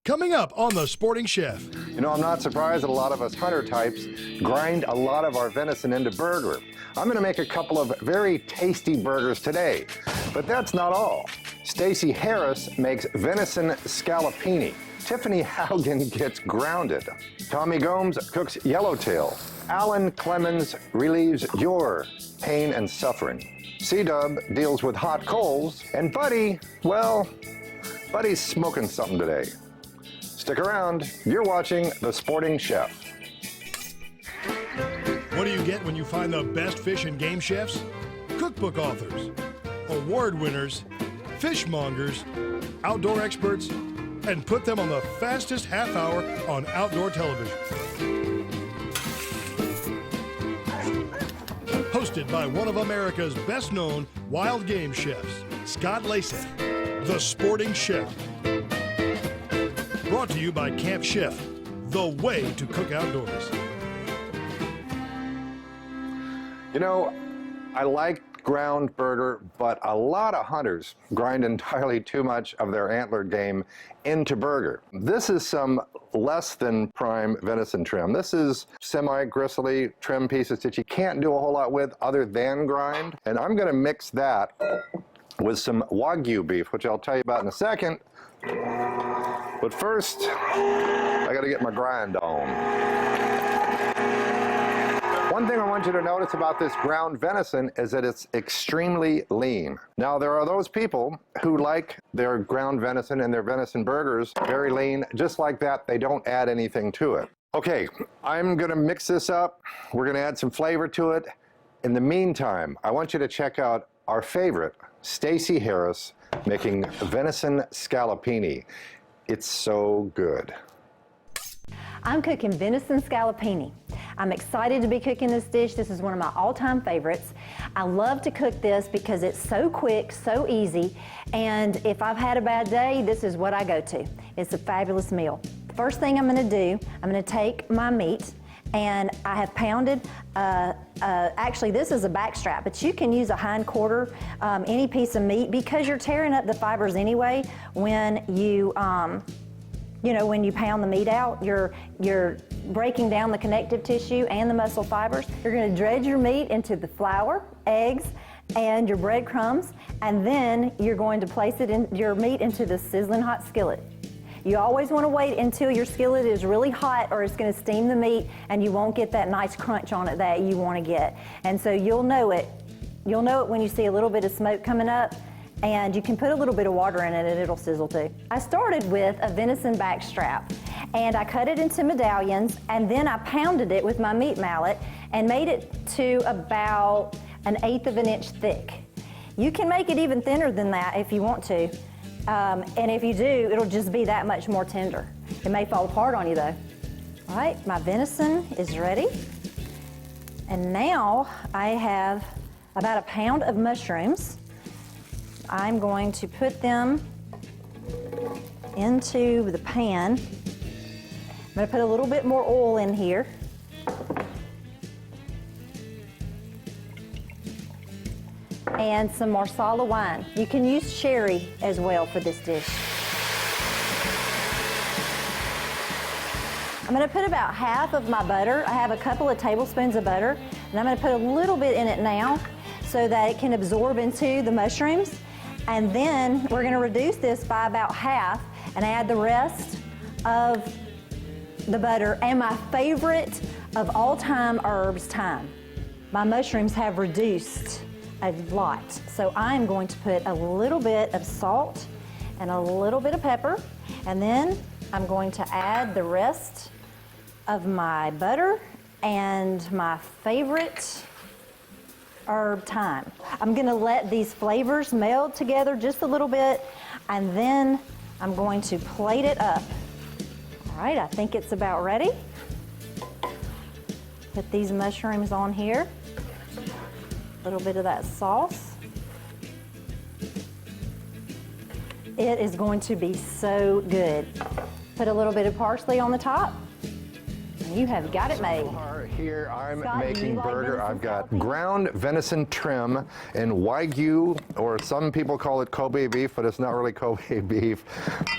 Coming up on The Sporting Chef. You know, I'm not surprised that a lot of us hunter types grind a lot of our venison into burger. I'm going to make a couple of very tasty burgers today, but that's not all. Stacy Harris makes venison scallopini. Tiffany Haugen gets grounded. Tommy Gomes cooks yellowtail. Alan Clemons relieves your pain and suffering. Cee Dub deals with hot coals. And Buddy, well, Buddy's smoking something today. Stick around. You're watching The Sporting Chef. What do you get when you find the best fish and game chefs? Cookbook authors, award winners, fishmongers, outdoor experts, and put them on the fastest half hour on outdoor television. Hosted by one of America's best-known wild game chefs, Scott Leyath, The Sporting Chef. Brought to you by Camp Chef, the way to cook outdoors. You know, I like ground burger, but a lot of hunters grind entirely too much of their antler game into burger. This is some less than prime venison trim. This is semi-gristly trim pieces that you can't do a whole lot with other than grind. And I'm gonna mix that with some Wagyu beef, which I'll tell you about in a second. But first, I gotta get my grind on. One thing I want you to notice about this ground venison is that it's extremely lean. Now, there are those people who like their ground venison and their venison burgers very lean. Just like that, they don't add anything to it. Okay, I'm gonna mix this up. We're gonna add some flavor to it. In the meantime, I want you to check out our favorite, Stacy Harris, making venison scallopini. It's so good. I'm cooking venison scallopini. I'm excited to be cooking this dish. This is one of my all-time favorites. I love to cook this because it's so quick, so easy, and if I've had a bad day, this is what I go to. It's a fabulous meal. First thing I'm gonna do, I'm gonna take my meat, and I have pounded, actually this is a back strap, but you can use a hind quarter, any piece of meat, because you're tearing up the fibers anyway when you when you pound the meat out, you're breaking down the connective tissue and the muscle fibers. You're gonna dredge your meat into the flour, eggs, and your breadcrumbs, and then you're going to place your meat into the sizzling hot skillet. You always want to wait until your skillet is really hot, or it's going to steam the meat and you won't get that nice crunch on it that you want to get. And so you'll know it. You'll know it when you see a little bit of smoke coming up, and you can put a little bit of water in it and it'll sizzle too. I started with a venison back strap, and I cut it into medallions, and then I pounded it with my meat mallet and made it to about 1/8 of an inch thick. You can make it even thinner than that if you want to. And if you do, it'll just be that much more tender. It may fall apart on you though. All right, my venison is ready. And now I have about 1 pound of mushrooms. I'm going to put them into the pan. I'm gonna put a little bit more oil in here. And some marsala wine. You can use sherry as well for this dish. I'm gonna put about half of my butter. I have a couple of tablespoons of butter, and I'm gonna put a little bit in it now so that it can absorb into the mushrooms. And then we're gonna reduce this by about half and add the rest of the butter and my favorite of all time herbs, thyme. My mushrooms have reduced a lot. So I'm going to put a little bit of salt and a little bit of pepper, and then I'm going to add the rest of my butter and my favorite herb, thyme. I'm gonna let these flavors meld together just a little bit, and then I'm going to plate it up. All right, I think it's about ready. Put these mushrooms on here. A little bit of that sauce. It is going to be so good. Put a little bit of parsley on the top. You have got it made. Here I'm Scott, do making you like burger. venison I've got scallopine? ground venison trim and Wagyu, or some people call it Kobe beef, but it's not really Kobe beef.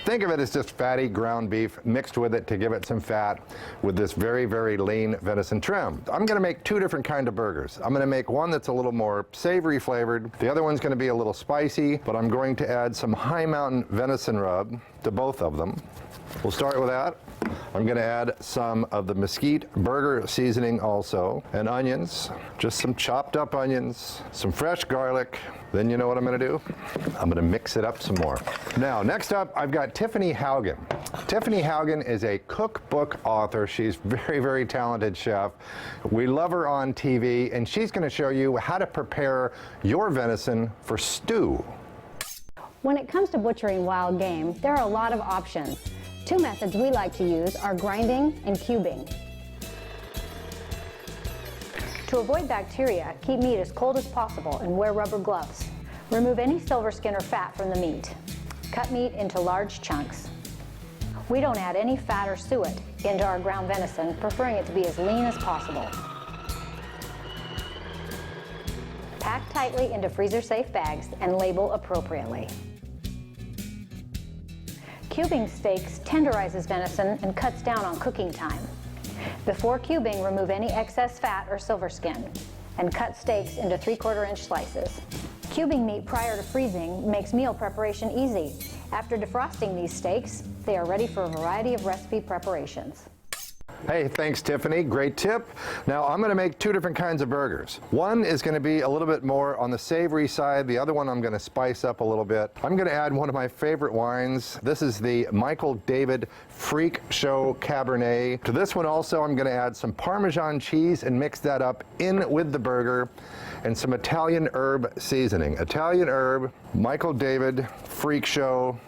Think of it as just fatty ground beef mixed with it to give it some fat with this very, very lean venison trim. I'm going to make two different kind of burgers. I'm going to make one that's a little more savory flavored. The other one's going to be a little spicy, but I'm going to add some high mountain venison rub to both of them. We'll start with that. I'm going to add some of the mesquite burger seasoning also, and onions, just some chopped up onions, some fresh garlic. Then you know what I'm going to do? I'm going to mix it up some more. Now, next up, I've got Tiffany Haugen. Tiffany Haugen is a cookbook author. She's very, very talented chef. We love her on TV, and she's going to show you how to prepare your venison for stew. When it comes to butchering wild game, there are a lot of options. Two methods we like to use are grinding and cubing. To avoid bacteria, keep meat as cold as possible and wear rubber gloves. Remove any silver skin or fat from the meat. Cut meat into large chunks. We don't add any fat or suet into our ground venison, preferring it to be as lean as possible. Pack tightly into freezer-safe bags and label appropriately. Cubing steaks tenderizes venison and cuts down on cooking time. Before cubing, remove any excess fat or silver skin and cut steaks into 3/4 inch slices. Cubing meat prior to freezing makes meal preparation easy. After defrosting these steaks, they are ready for a variety of recipe preparations. Hey, thanks Tiffany, great tip. Now I'm going to make two different kinds of burgers. One is going to be a little bit more on the savory side. The other one I'm going to spice up a little bit. I'm going to add one of my favorite wines. This is the Michael David Freak Show Cabernet. To this one also I'm going to add some Parmesan cheese and mix that up in with the burger, and some Italian herb seasoning. Italian herb, Michael David Freak Show.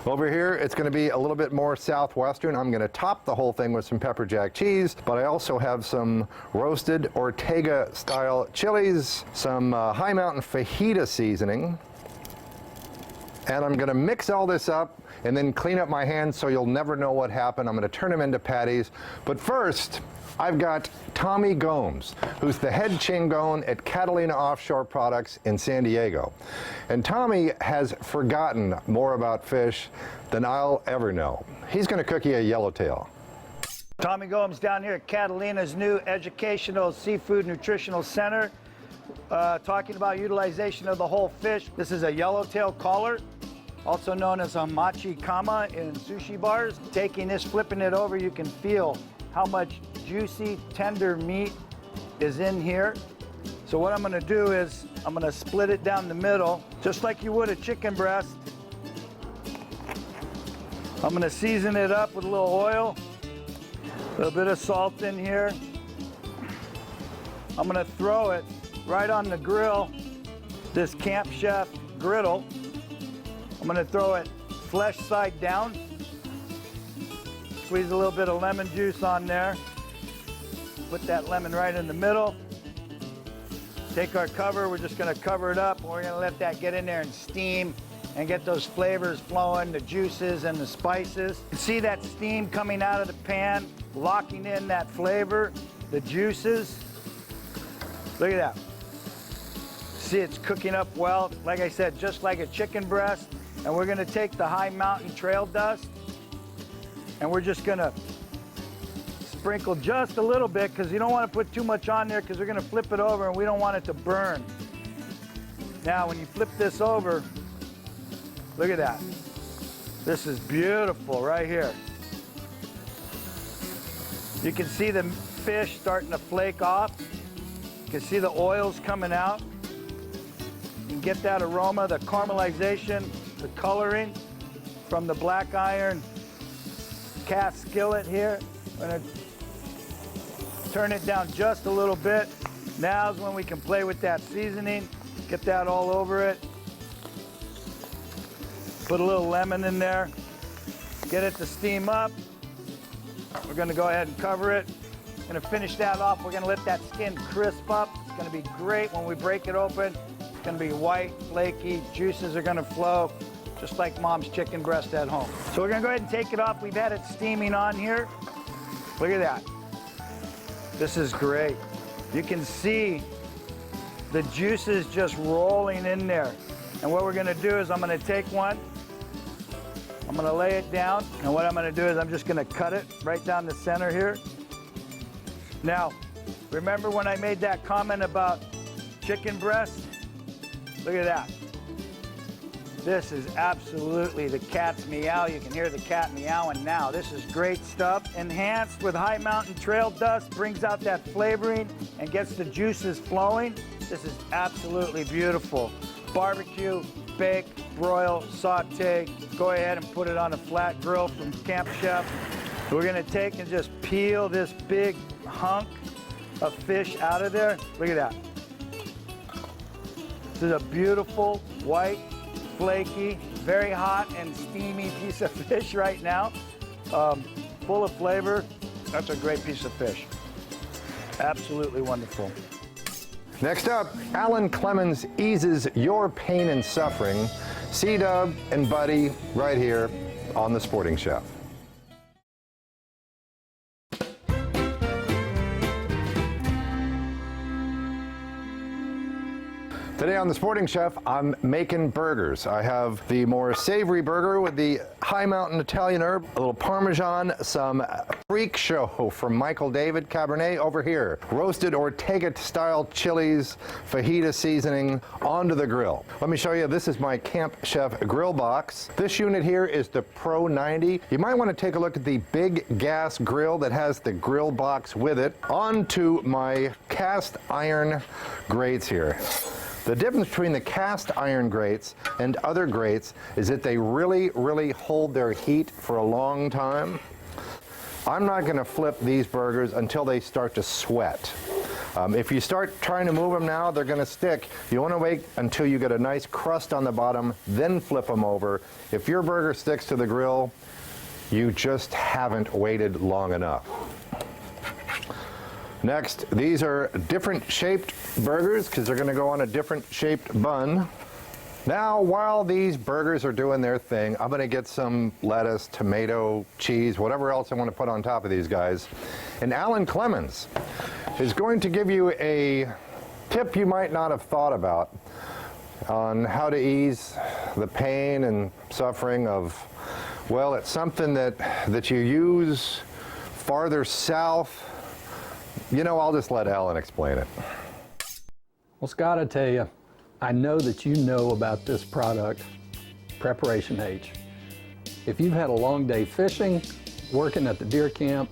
Over here, it's going to be a little bit more southwestern. I'm going to top the whole thing with some pepper jack cheese, but I also have some roasted Ortega-style chilies, some high mountain fajita seasoning, and I'm going to mix all this up and then clean up my hands so you'll never know what happened. I'm going to turn them into patties, but first, I've got Tommy Gomes, who's the head chingon at Catalina Offshore Products in San Diego. And Tommy has forgotten more about fish than I'll ever know. He's going to cook you a yellowtail. Tommy Gomes down here at Catalina's new educational seafood nutritional center, talking about utilization of the whole fish. This is a yellowtail collar, also known as a machi kama in sushi bars. Taking this, flipping it over, you can feel how much juicy, tender meat is in here. So what I'm gonna do is I'm gonna split it down the middle, just like you would a chicken breast. I'm gonna season it up with a little oil, a little bit of salt in here. I'm gonna throw it right on the grill, this Camp Chef griddle. I'm gonna throw it flesh side down. Squeeze a little bit of lemon juice on there. Put that lemon right in the middle. Take our cover, we're just gonna cover it up, and we're gonna let that get in there and steam and get those flavors flowing, the juices and the spices. You see that steam coming out of the pan, locking in that flavor, the juices. Look at that. See, it's cooking up well. Like I said, just like a chicken breast. And we're gonna take the high mountain trail dust, and we're just gonna sprinkle just a little bit, because you don't want to put too much on there, because we're going to flip it over and we don't want it to burn. Now when you flip this over, look at that. This is beautiful right here. You can see the fish starting to flake off. You can see the oils coming out. You can get that aroma, the caramelization, the coloring from the black iron cast skillet here. I'm gonna turn it down just a little bit. Now's when we can play with that seasoning, get that all over it. Put a little lemon in there, get it to steam up. We're gonna go ahead and cover it. Gonna finish that off. We're gonna let that skin crisp up. It's gonna be great when we break it open. It's gonna be white, flaky, juices are gonna flow, just like mom's chicken breast at home. So we're gonna go ahead and take it off. We've had it steaming on here. Look at that. This is great. You can see the juices just rolling in there. And what we're gonna do is I'm gonna take one, I'm gonna lay it down, and what I'm gonna do is I'm just gonna cut it right down the center here. Now, remember when I made that comment about chicken breast? Look at that. This is absolutely the cat's meow. You can hear the cat meowing now. This is great stuff. Enhanced with high mountain trail dust, brings out that flavoring and gets the juices flowing. This is absolutely beautiful. Barbecue, bake, broil, saute. Go ahead and put it on a flat grill from Camp Chef. We're gonna take and just peel this big hunk of fish out of there. Look at that. This is a beautiful, white, flaky, very hot and steamy piece of fish right now. Full of flavor. That's a great piece of fish. Absolutely wonderful. Next up, Alan Clemons eases your pain and suffering. Cee Dub and Buddy right here on The Sporting Chef. Today on The Sporting Chef, I'm making burgers. I have the more savory burger with the high mountain Italian herb, a little Parmesan, some Freak Show from Michael David Cabernet over here. Roasted Ortega-style chilies, fajita seasoning onto the grill. Let me show you, this is my Camp Chef grill box. This unit here is the Pro 90. You might want to take a look at the big gas grill that has the grill box with it onto my cast iron grates here. The difference between the cast iron grates and other grates is that they really, really hold their heat for a long time. I'm not going to flip these burgers until they start to sweat. If you start trying to move them now, they're going to stick. You want to wait until you get a nice crust on the bottom, then flip them over. If your burger sticks to the grill, you just haven't waited long enough. Next, these are different shaped burgers because they're going to go on a different shaped bun. Now, while these burgers are doing their thing, I'm going to get some lettuce, tomato, cheese, whatever else I want to put on top of these guys. And Alan Clemons is going to give you a tip you might not have thought about on how to ease the pain and suffering of, well, it's something that you use farther south. You know, I'll just let Alan explain it. Well, Scott, I tell you, I know that you know about this product, Preparation H. If you've had a long day fishing, working at the deer camp,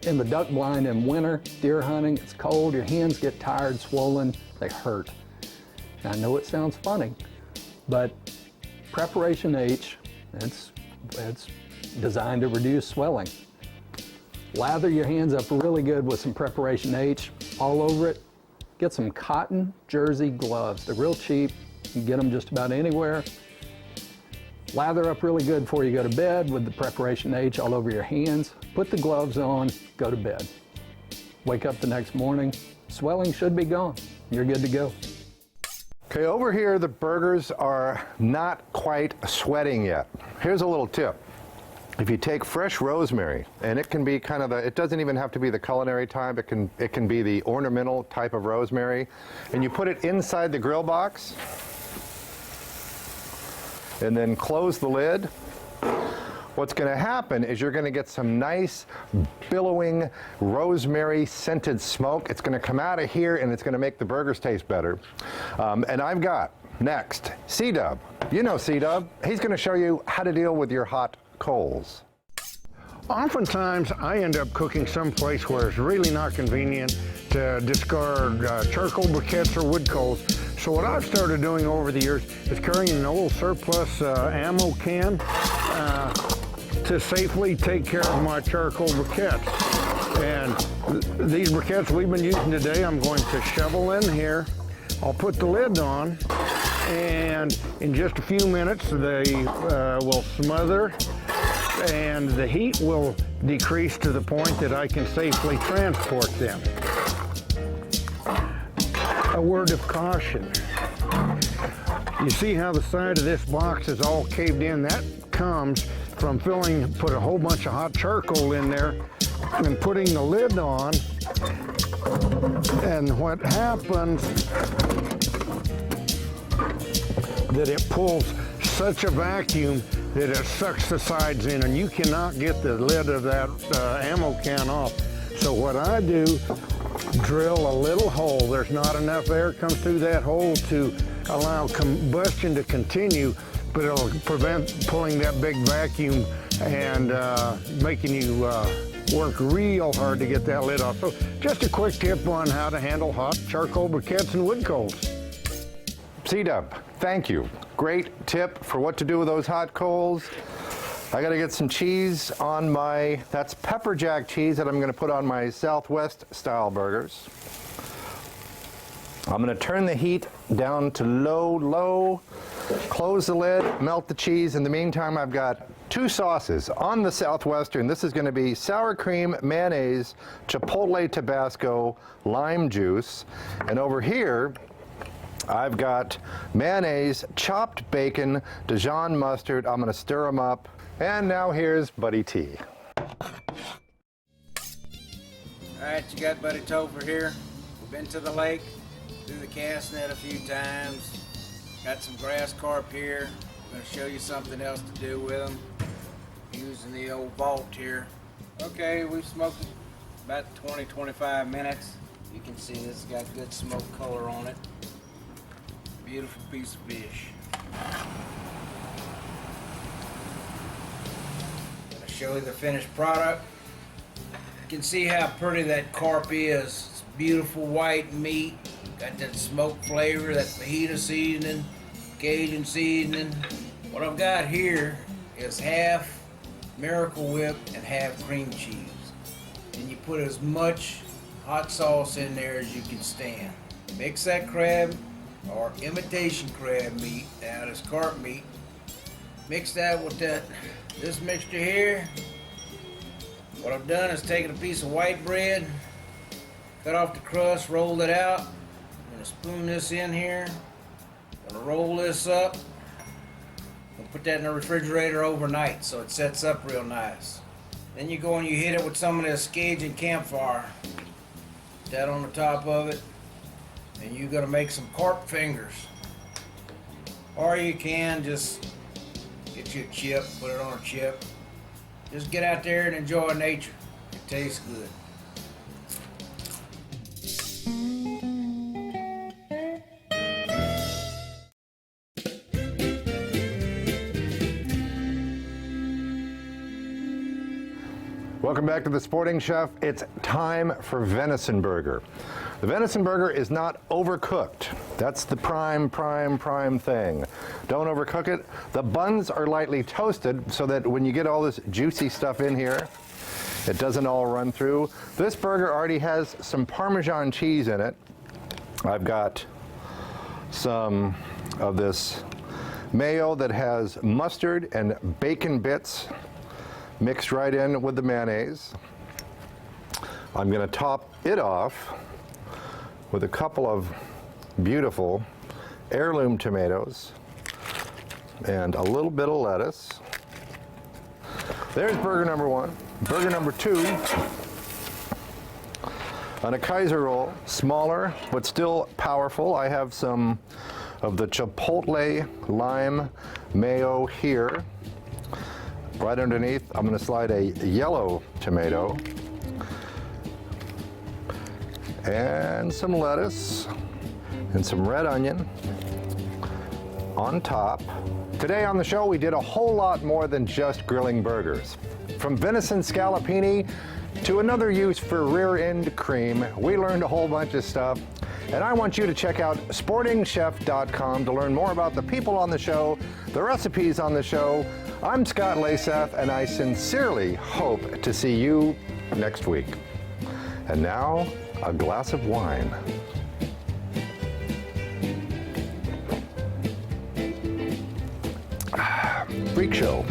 in the duck blind in winter, deer hunting, it's cold, your hands get tired, swollen, they hurt. And I know it sounds funny, but Preparation H, it's designed to reduce swelling. Lather your hands up really good with some Preparation H all over it. Get some cotton jersey gloves. They're real cheap. You can get them just about anywhere. Lather up really good before you go to bed with the Preparation H all over your hands. Put the gloves on, go to bed. Wake up the next morning, swelling should be gone. You're good to go. Okay, over here the burgers are not quite sweating yet. Here's a little tip. If you take fresh rosemary, and it can be kind of it doesn't even have to be the culinary type, it can be the ornamental type of rosemary, and you put it inside the grill box, and then close the lid, what's going to happen is you're going to get some nice billowing rosemary scented smoke. It's going to come out of here, and it's going to make the burgers taste better. And I've got, next, Cee Dub. You know Cee Dub. He's going to show you how to deal with your hot coals. Oftentimes, I end up cooking someplace where it's really not convenient to discard charcoal briquettes or wood coals. So what I've started doing over the years is carrying an old surplus ammo can to safely take care of my charcoal briquettes. And these briquettes we've been using today, I'm going to shovel in here. I'll put the lid on, and in just a few minutes they will smother, and the heat will decrease to the point that I can safely transport them. A word of caution. You see how the side of this box is all caved in? That comes from put a whole bunch of hot charcoal in there and putting the lid on. And what happens that it pulls such a vacuum that it sucks the sides in, and you cannot get the lid of that ammo can off. So what I do, drill a little hole. There's not enough air comes through that hole to allow combustion to continue, but it'll prevent pulling that big vacuum and making you work real hard to get that lid off. So just a quick tip on how to handle hot charcoal briquettes and wood coals. Cee Dub, thank you. Great tip for what to do with those hot coals. I gotta get some cheese on my, that's pepper jack cheese that I'm gonna put on my Southwest style burgers. I'm gonna turn the heat down to low, close the lid, melt the cheese. In the meantime, I've got 2 sauces on the Southwestern. This is gonna be sour cream, mayonnaise, chipotle Tabasco, lime juice. And over here, I've got mayonnaise, chopped bacon, Dijon mustard. I'm gonna stir them up. And now here's Buddy T. All right, you got Buddy Topher here. We've been to the lake, through the cast net a few times. Got some grass carp here. I'm gonna show you something else to do with them. Using the old vault here. Okay, we've smoked it about 20-25 minutes. You can see this has got good smoke color on it. Beautiful piece of fish. Gonna show you the finished product. You can see how pretty that carp is. It's beautiful white meat. Got that smoke flavor, that fajita seasoning, Cajun seasoning. What I've got here is half Miracle Whip and half cream cheese. And you put as much hot sauce in there as you can stand. Mix that crab or imitation crab meat, now this carp meat. Mix that with this mixture here. What I've done is taken a piece of white bread, cut off the crust, rolled it out. I'm gonna spoon this in here. Gonna roll this up. Gonna put that in the refrigerator overnight so it sets up real nice. Then you go and you hit it with some of this Cajun campfire. Put that on the top of it. And you're gonna make some carp fingers. Or you can just get you a chip, put it on a chip. Just get out there and enjoy nature. It tastes good. Welcome back to The Sporting Chef. It's time for Venison Burger. The Venison Burger is not overcooked. That's the prime thing. Don't overcook it. The buns are lightly toasted so that when you get all this juicy stuff in here, it doesn't all run through. This burger already has some Parmesan cheese in it. I've got some of this mayo that has mustard and bacon bits mixed right in with the mayonnaise. I'm gonna top it off with a couple of beautiful heirloom tomatoes and a little bit of lettuce. There's burger number 1. Burger number 2, on a Kaiser roll, smaller but still powerful. I have some of the chipotle lime mayo here. Right underneath, I'm gonna slide a yellow tomato and some lettuce and some red onion on top. Today on the show, we did a whole lot more than just grilling burgers. From venison scallopini to another use for rear end cream, we learned a whole bunch of stuff. And I want you to check out sportingchef.com to learn more about the people on the show, the recipes on the show. I'm Scott Leyath, and I sincerely hope to see you next week. And now, a glass of wine. Freak show.